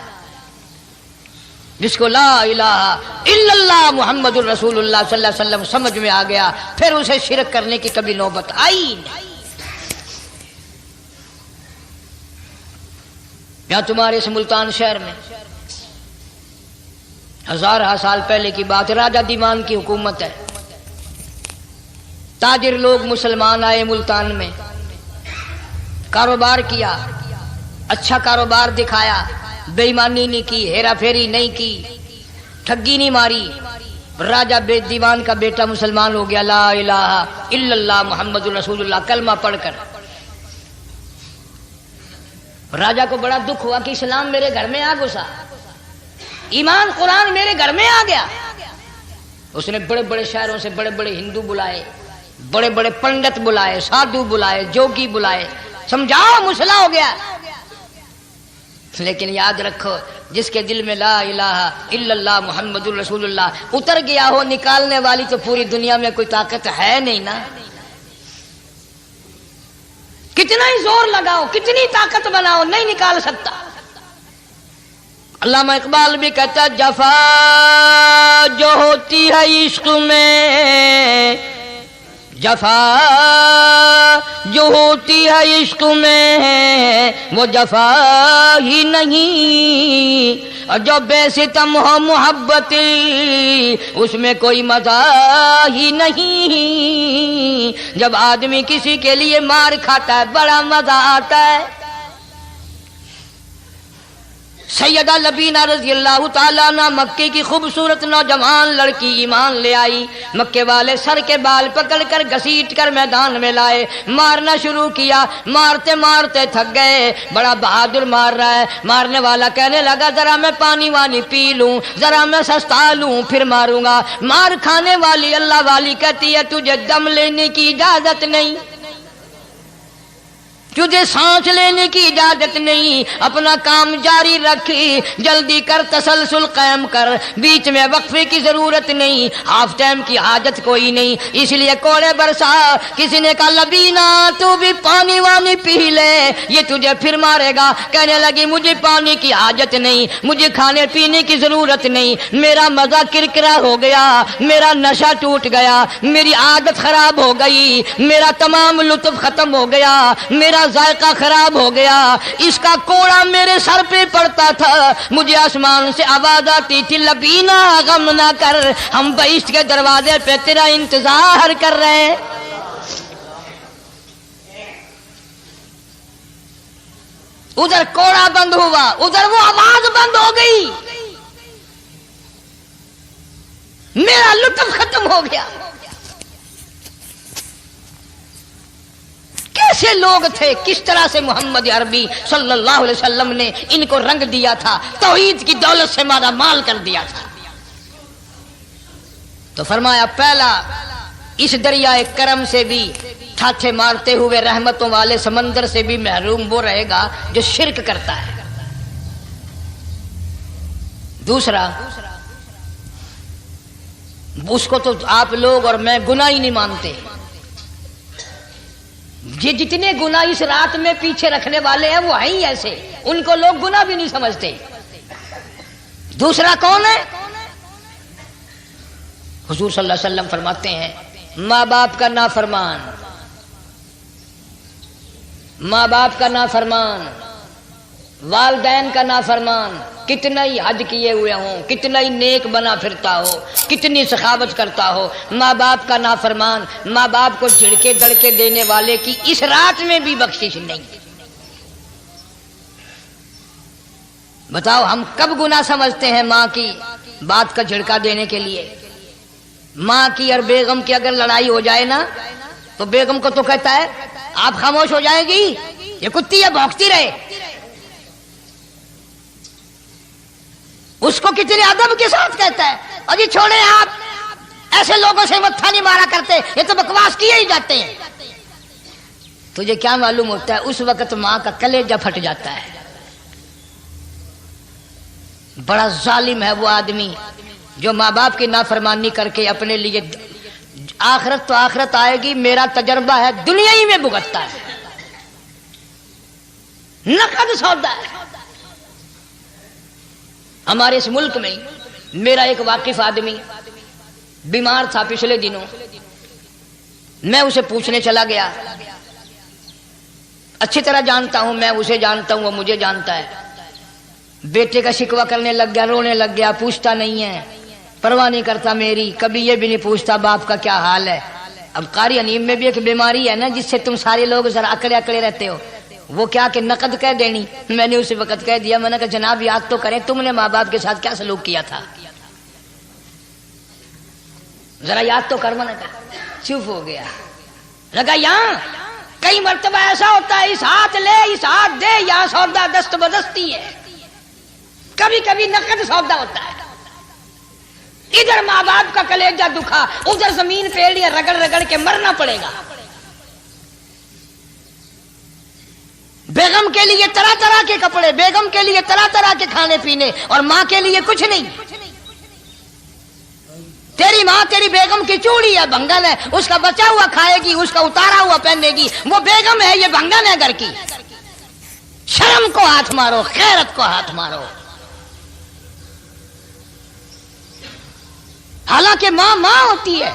جس کو لا الہ الا اللہ محمد الرسول اللہ صلی اللہ علیہ وسلم سمجھ میں آ گیا، پھر اسے شرک کرنے کی کبھی نوبت آئی نہیں۔ یہاں تمہارے اس ملتان شہر میں ہزارہ سال پہلے کی بات، راجہ دیوان کی حکومت ہے، تاجر لوگ مسلمان آئے ملتان میں، کاروبار کیا، اچھا کاروبار دکھایا، بے ایمانی نہیں کی، ہیرا پھیری نہیں کی، ٹھگی نہیں ماری۔ راجہ دیوان کا بیٹا مسلمان ہو گیا، لا الہ الا اللہ محمد رسول اللہ کلمہ پڑھ کر۔ راجہ کو بڑا دکھ ہوا کہ اسلام میرے گھر میں آ گھسا، ایمان قرآن میرے گھر میں آ گیا۔ اس نے بڑے بڑے شہروں سے بڑے بڑے ہندو بلائے، بڑے بڑے پنڈت بلائے، سادھو بلائے، جوگی بلائے، سمجھاؤ مسئلہ ہو گیا۔ لیکن یاد رکھو، جس کے دل میں لا الہ الا اللہ محمد الرسول اللہ اتر گیا ہو، نکالنے والی تو پوری دنیا میں کوئی طاقت ہے نہیں نا۔ کتنا ہی زور لگاؤ، کتنی طاقت بناؤ، نہیں نکال سکتا۔ علامہ اقبال بھی کہتا جفا جو ہوتی ہے عشق میں، جفا جو ہوتی ہے عشق میں وہ جفا ہی نہیں، اور جو بے ستم ہو محبت اس میں کوئی مزہ ہی نہیں۔ جب آدمی کسی کے لیے مار کھاتا ہے بڑا مزہ آتا ہے۔ سیدہ لبینہ رضی اللہ تعالیٰ عنہ مکے کی خوبصورت نوجوان لڑکی ایمان لے آئی، مکے والے سر کے بال پکڑ کر گھسیٹ کر میدان میں لائے، مارنا شروع کیا، مارتے مارتے تھک گئے، بڑا بہادر مار رہا ہے۔ مارنے والا کہنے لگا ذرا میں پانی وانی پی لوں، ذرا میں سستا لوں پھر ماروں گا۔ مار کھانے والی اللہ والی کہتی ہے تجھے دم لینے کی اجازت نہیں، تجھے سانس لینے کی اجازت نہیں، اپنا کام جاری رکھ، جلدی کر، تسلسل قائم کر، بیچ میں وقفے کی ضرورت نہیں، ہاف ٹائم کی حاجت کوئی نہیں۔ اس لیے کوڑے برسا، کسی نے کہا لبینہ تو بھی پانی وانی پی لے، یہ تجھے پھر مارے گا۔ کہنے لگی مجھے پانی کی حاجت نہیں، مجھے کھانے پینے کی ضرورت نہیں، میرا مزہ کرکرا ہو گیا، میرا نشہ ٹوٹ گیا، میری عادت خراب ہو گئی، میرا تمام لطف ختم ہو گیا، میرا ذائقہ خراب ہو گیا، اس کا کوڑا میرے سر پہ پڑتا تھا، مجھے آسمان سے آواز آتی تھی لبینہ غم نہ کر، ہم بہشت کے دروازے پہ تیرا انتظار کر رہے ہیں۔ ادھر کوڑا بند ہوا، ادھر وہ آواز بند ہو گئی، میرا لطف ختم ہو گیا۔ کس کیسے لوگ تھے، کس طرح سے محمد عربی صلی اللہ علیہ وسلم نے ان کو رنگ دیا تھا، توحید کی دولت سے مالا مال کر دیا تھا۔ تو فرمایا پہلا اس دریائے کرم سے بھی ٹھاٹھے مارتے ہوئے رحمتوں والے سمندر سے بھی محروم وہ رہے گا جو شرک کرتا ہے۔ دوسرا، اس کو تو آپ لوگ اور میں گناہ ہی نہیں مانتے، یہ جتنے گناہ اس رات میں پیچھے رکھنے والے ہیں وہ ہیں ہی ایسے، ان کو لوگ گناہ بھی نہیں سمجھتے۔ دوسرا کون ہے؟ حضور صلی اللہ علیہ وسلم فرماتے ہیں ماں باپ کا نافرمان، ماں باپ کا نافرمان، والدین کا نافرمان، کتنا ہی حج کیے ہوئے ہوں، کتنا ہی نیک بنا پھرتا ہو، کتنی سخاوت کرتا ہو، ماں باپ کا نافرمان، ماں باپ کو جھڑکے دڑکے دینے والے کی اس رات میں بھی بخشش نہیں۔ بتاؤ ہم کب گناہ سمجھتے ہیں ماں کی بات کا جھڑکا دینے کے لیے؟ ماں کی اور بیگم کی اگر لڑائی ہو جائے نا تو بیگم کو تو کہتا ہے آپ خاموش ہو جائیں گی، یہ کتی ہے بھونکتی رہے۔ اس کو کتنے ادب کے ساتھ کہتا ہے اور یہ چھوڑے آپ ایسے لوگوں سے متھا نہیں مارا کرتے، یہ تو بکواس کیے ہی جاتے ہیں۔ تجھے کیا معلوم ہوتا ہے اس وقت ماں کا کلیجہ پھٹ جاتا ہے۔ بڑا ظالم ہے وہ آدمی جو ماں باپ کی نافرمانی کر کے اپنے لیے آخرت تو آخرت آئے گی، میرا تجربہ ہے دنیا ہی میں بھگتتا ہے، نقد سودا ہے۔ ہمارے اس ملک میں میرا ایک واقف آدمی بیمار تھا پچھلے دنوں، میں اسے پوچھنے چلا گیا، اچھی طرح جانتا ہوں، میں اسے جانتا ہوں وہ مجھے جانتا ہے۔ بیٹے کا شکوہ کرنے لگ گیا، رونے لگ گیا، پوچھتا نہیں ہے، پرواہ نہیں کرتا میری، کبھی یہ بھی نہیں پوچھتا باپ کا کیا حال ہے۔ اب قاری انیم میں بھی ایک بیماری ہے نا جس سے تم سارے لوگ ذرا اکڑے اکڑے رہتے ہو، وہ کیا کہ نقد کہہ دینی۔ میں نے اسی وقت کہہ دیا، میں نے کہا جناب یاد تو کریں تم نے ماں باپ کے ساتھ کیا سلوک کیا تھا، ذرا یاد تو کر۔ میں نے کہا چپ ہو گیا، لگا یہاں کئی مرتبہ ایسا ہوتا ہے اس ہاتھ لے اس ہاتھ دے، یہاں سودا دست بدستی ہے، کبھی کبھی نقد سودا ہوتا ہے۔ ادھر ماں باپ کا کلیجہ دکھا، ادھر زمین پیڑیاں رگڑ رگڑ کے مرنا پڑے گا۔ بیگم کے لیے طرح طرح کے کپڑے، بیگم کے لیے طرح طرح کے کھانے پینے، اور ماں کے لیے کچھ نہیں۔ تیری ماں تیری بیگم کی چوڑی ہے، بھنگن ہے، اس کا بچا ہوا کھائے گی، اس کا اتارا ہوا پہنے گی، وہ بیگم ہے، یہ بھنگن ہے گھر کی۔ شرم کو ہاتھ مارو، غیرت کو ہاتھ مارو۔ حالانکہ ماں ماں ہوتی ہے۔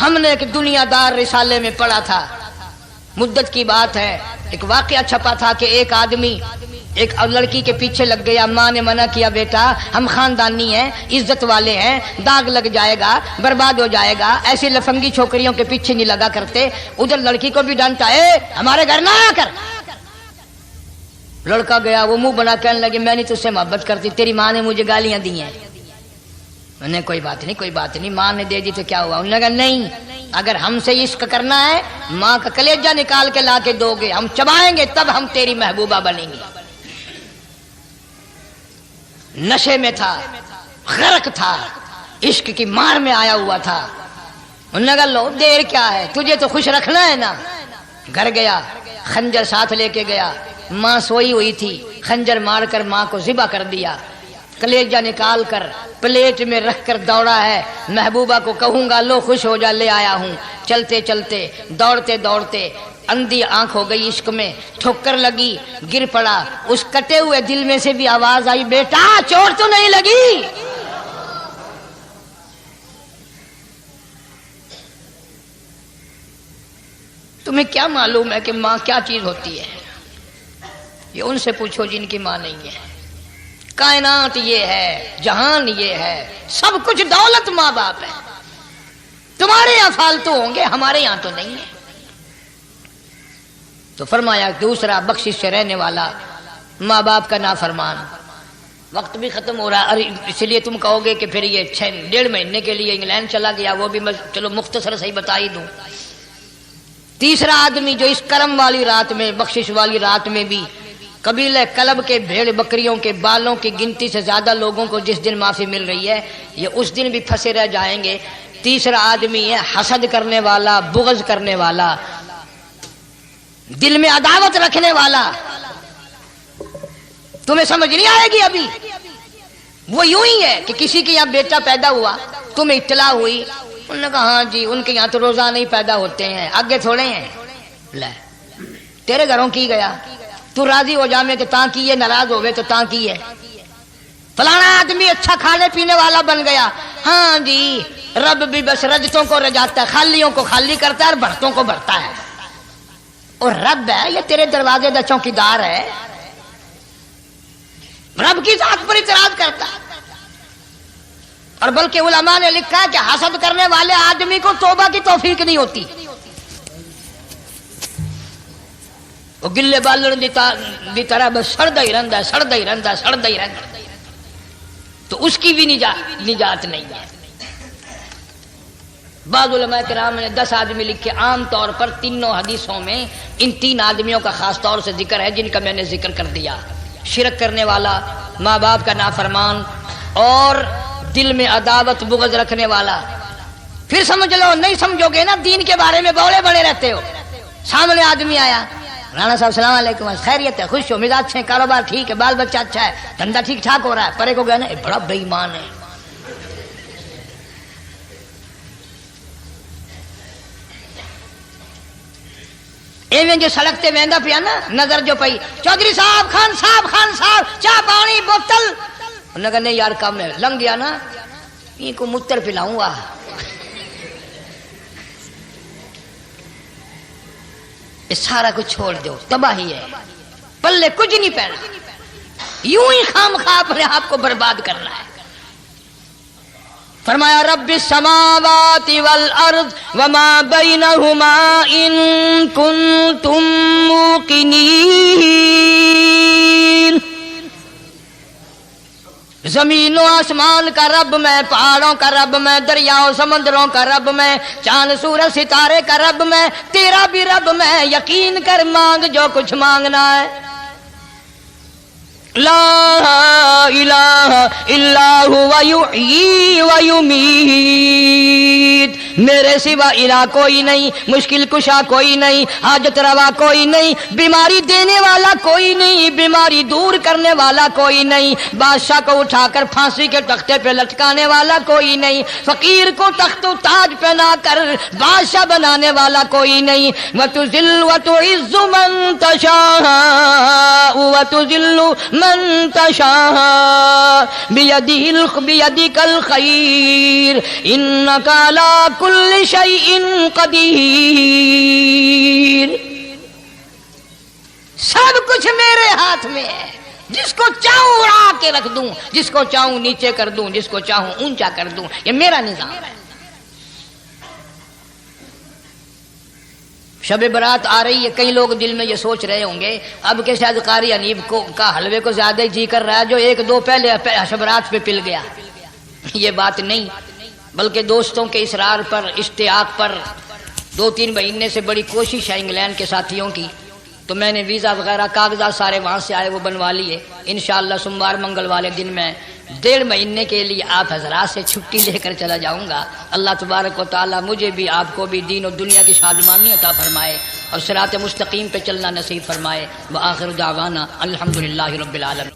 ہم نے ایک دنیا دار رسالے میں پڑھا تھا، مدت کی بات ہے، ایک واقعہ چھپا تھا کہ ایک آدمی ایک لڑکی کے پیچھے لگ گیا، ماں نے منع کیا بیٹا ہم خاندانی ہیں، عزت والے ہیں، داغ لگ جائے گا، برباد ہو جائے گا، ایسی لفنگی چھوکریوں کے پیچھے نہیں لگا کرتے۔ ادھر لڑکی کو بھی ڈانٹا، اے ہمارے گھر نہ آیا کر۔ لڑکا گیا، وہ منہ بنا کہنے لگے میں نہیں تجھ سے محبت کرتی، تیری ماں نے مجھے گالیاں دی ہیں۔ میں نے کوئی بات نہیں کوئی بات نہیں، ماں نے دے دی تو کیا ہوا؟ انہوں نے کہا نہیں، اگر ہم سے عشق کرنا ہے ماں کا کلیجہ نکال کے لا کے دو گے، ہم چبائیں گے تب ہم تیری محبوبہ بنیں گے۔ نشے میں تھا، غرق تھا، عشق کی مار میں آیا ہوا تھا۔ انہوں نے کہا لو دیر کیا ہے، تجھے تو خوش رکھنا ہے نا۔ گھر گیا، خنجر ساتھ لے کے گیا، ماں سوئی ہوئی تھی، خنجر مار کر ماں کو ذبح کر دیا، کلیجہ نکال کر پلیٹ میں رکھ کر دوڑا ہے، محبوبہ کو کہوں گا لو خوش ہو جا، لے آیا ہوں۔ چلتے چلتے دوڑتے دوڑتے اندھی آنکھ ہو گئی عشق میں، ٹھوکر لگی، گر پڑا، اس کٹے ہوئے دل میں سے بھی آواز آئی بیٹا چوٹ تو نہیں لگی؟ تمہیں کیا معلوم ہے کہ ماں کیا چیز ہوتی ہے؟ یہ ان سے پوچھو جن کی ماں نہیں ہے۔ کائنات یہ ہے، جہان یہ ہے، سب کچھ دولت ماں باپ ہے۔ تمہارے یہاں فالتو ہوں گے، ہمارے یہاں تو نہیں ہے۔ تو فرمایا دوسرا بخشش سے رہنے والا ماں باپ کا نافرمان۔ وقت بھی ختم ہو رہا ہے، اس لیے تم کہو گے کہ پھر یہ 1.5 مہینے کے لیے انگلینڈ چلا گیا، وہ بھی میں چلو مختصر صحیح بتا ہی دوں۔ تیسرا آدمی جو اس کرم والی رات میں، بخشش والی رات میں بھی قبیلہ کلب کے بھیڑ بکریوں کے بالوں کی گنتی سے زیادہ لوگوں کو جس دن معافی مل رہی ہے، یہ اس دن بھی پھنسے رہ جائیں گے۔ تیسرا آدمی ہے حسد کرنے والا، بغض کرنے والا، دل میں عداوت رکھنے والا۔ تمہیں سمجھ نہیں آئے گی ابھی؟ وہ یوں ہی ہے کہ کسی کے یہاں بیٹا پیدا ہوا، تمہیں اطلاع ہوئی، انہوں نے کہا ہاں جی ان کے یہاں تو روزانہ ہی پیدا ہوتے ہیں، آگے تھوڑے ہیں۔ لے تیرے گھروں کی گیا، تو راضی ہو جا میں تو تاں کی ہے، ناراض ہوئے تو تاں کی ہے۔ فلانا آدمی اچھا کھانے پینے والا بن گیا، ہاں جی رب بھی بس رجتوں کو رجاتا ہے، خالیوں کو خالی کرتا ہے اور بھرتوں کو بھرتا ہے۔ اور رب ہے یہ تیرے دروازے کا چوکیدار ہے، رب کی ذات پر اعتراض کرتا ہے۔ اور بلکہ علماء نے لکھا ہے کہ حسد کرنے والے آدمی کو توبہ کی توفیق نہیں ہوتی، وہ گلے بالن دی طرح بس سڑدا ہی رہندا ہے، سڑدا ہی رہندا ہے، سڑدا ہی رہندا ہے، تو اس کی بھی نجات نہیں ہے۔ بعض علماء کرام نے 10 آدمی لکھے، عام طور پر تینوں حدیثوں میں ان 3 آدمیوں کا خاص طور سے ذکر ہے جن کا میں نے ذکر کر دیا۔ شرک کرنے والا، ماں باپ کا نافرمان، اور دل میں عداوت بغض رکھنے والا۔ پھر سمجھ لو، نہیں سمجھو گے نا دین کے بارے میں بولے بڑے رہتے ہو۔ سامنے آدمی آیا، رانا صاحب السلام علیکم، خیریت ہے، خوش ہو، مزاج اچھے، کاروبار ٹھیک ہے، بال بچہ اچھا ہے، دھندا ٹھیک ٹھاک ہو رہا ہے، پرے کو گیا نا بڑا بے ایمان ہے۔ ایویں جو سڑک تے ویندا پیا نا، نظر جو پئی، چودھری صاحب، خان صاحب چاہ پانی بوتل، انہوں نے کہا نہیں یار کم ہے، لنگ گیا نا یہ کو متر پلاؤں گا۔ یہ سارا کچھ چھوڑ دو، تباہی ہے، پلے کچھ نہیں پہنا، یوں ہی خام خواہ اپنے آپ کو برباد کرنا ہے۔ فرمایا رب السماوات والارض وما بینہما ان کنتم موقنین، زمین و آسمان کا رب میں، پہاڑوں کا رب میں، دریاؤں سمندروں کا رب میں، چاند سورج ستارے کا رب میں، تیرا بھی رب میں، یقین کر مانگ جو کچھ مانگنا ہے۔ لا الہ الا ہوا یحیی و یمیت، میرے سوا الہ کوئی نہیں، مشکل کشا کوئی نہیں، حاجت روا کوئی نہیں، بیماری دینے والا کوئی نہیں، بیماری دور کرنے والا کوئی نہیں، بادشاہ کو اٹھا کر پھانسی کے تختے پہ لٹکانے والا کوئی نہیں، فقیر کو تخت و تاج پہنا کر بادشاہ بنانے والا کوئی نہیں۔ وَتُذِلُّ وَتُعِزُّ مَن تَشَاءُ وَتُذِلُّ من تشاء بيدك الخير انك على كل شيء قدير، سب کچھ میرے ہاتھ میں ہے، جس کو چاہوں اڑا کے رکھ دوں، جس کو چاہوں نیچے کر دوں، جس کو چاہوں اونچا کر دوں، یہ میرا نظام ہے۔ شب برات آ رہی ہے، کئی لوگ دل میں یہ سوچ رہے ہوں گے اب کہ شاید قاری انیب کا حلوے کو زیادہ ہی جی کر رہا ہے جو 1-2 پہلے شب برات پہ پل گیا۔ یہ بات نہیں، بلکہ دوستوں کے اصرار پر، اشتیاق پر 2-3 مہینے سے بڑی کوشش ہے انگلینڈ کے ساتھیوں کی، تو میں نے ویزا وغیرہ کاغذات سارے وہاں سے آئے وہ بنوا لیے۔ انشاءاللہ سوموار منگل والے دن میں 1.5 مہینے کے لیے آپ حضرات سے چھٹی لے کر چلا جاؤں گا۔ اللہ تبارک و تعالیٰ مجھے بھی آپ کو بھی دین و دنیا کی شادمانی عطا فرمائے اور صراط مستقیم پہ چلنا نصیب فرمائے۔ وآخر دعوانا الحمدللہ رب العالمین۔